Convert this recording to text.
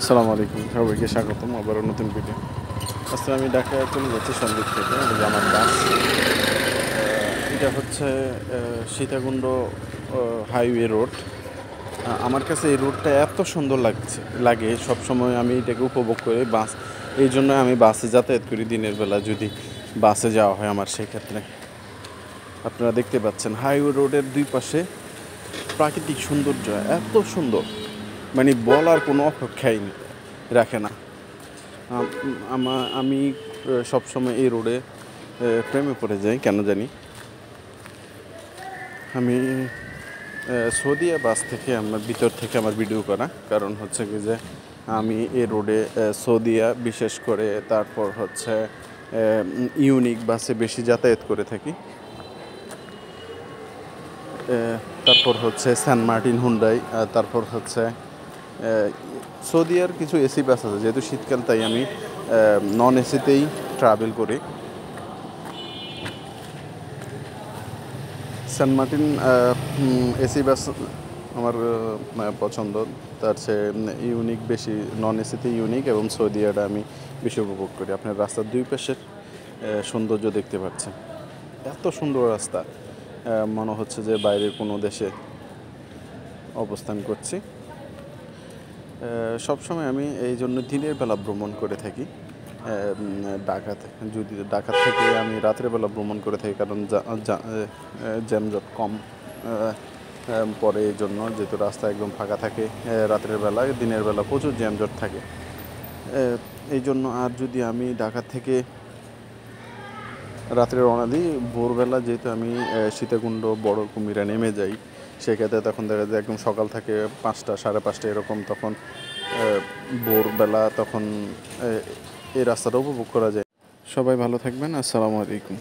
আসসালামু আলাইকুম, সবাইকে স্বাগতম আবারও নতুন ভিডিও। আজকে আমি ঢাকায় চলে যাচ্ছি সন্দ্বীপ থেকে। এই যে আমার বাস, এটা হচ্ছে সীতাকুণ্ড হাইওয়ে রোড। আমার কাছে এই রোডটা এত সুন্দর লাগে সবসময় আমি এটাকে উপভোগ করি। এই জন্য আমি বাসে যাতায়াত করি দিনের বেলা, যদি বাসে যাওয়া হয় আমার। সেই ক্ষেত্রে আপনারা দেখতে পাচ্ছেন হাইওয়ে রোডের দুই পাশে প্রাকৃতিক সৌন্দর্য এত সুন্দর, মানে বলার কোনো অপেক্ষাই রাখে না। আমি সবসময় এই রোডে প্রেমে পড়ে যাই, কেন জানি। আমি সৌদিয়া বাস থেকে আমার ভিতর থেকে আমার ভিডিও করা কারণ হচ্ছে কি যে আমি এই রোডে সৌদিয়া, বিশেষ করে তারপর হচ্ছে ইউনিক বাসে বেশি যাতায়াত করে থাকি। তারপর হচ্ছে সেন্ট মার্টিন হুন্ডাই, তারপর হচ্ছে সৌদিয়ার কিছু এসি বাস আছে। যেহেতু শীতকাল, তাই আমি নন এসিতেই ট্রাভেল করি। সেন্ট মার্টিন এসি বাস আমার পছন্দ, তার চেয়ে ইউনিক বেশি। নন এসিতে ইউনিক এবং সৌদিয়াটা আমি বেশি উপভোগ করি। আপনার রাস্তার দুই পাশের সৌন্দর্য দেখতে পাচ্ছেন, এত সুন্দর রাস্তা, মনে হচ্ছে যে বাইরের কোনো দেশে অবস্থান করছি। সবসময় আমি এই জন্য দিনের বেলা ভ্রমণ করে থাকি। ঢাকা থেকে আমি রাতের বেলা ভ্রমণ করে থাকি, কারণ জ্যামজট কম পরে। এই জন্য যেহেতু রাস্তা একদম ফাঁকা থাকে রাতের বেলা, দিনের বেলা প্রচুর জ্যামজট থাকে। এই জন্য আর যদি আমি ঢাকা থেকে রাত্রে রওনা দিই, ভোরবেলা যেহেতু আমি সীতাকুণ্ড বড় কুমিরা নেমে যাই, সেক্ষেত্রে তখন দেখা যায় একদম সকাল থেকে 5টা, 5:30 এরকম, তখন ভোরবেলা তখন এই রাস্তাটা উপভোগ করা যায়। সবাই ভালো থাকবেন, আসসালামু আলাইকুম।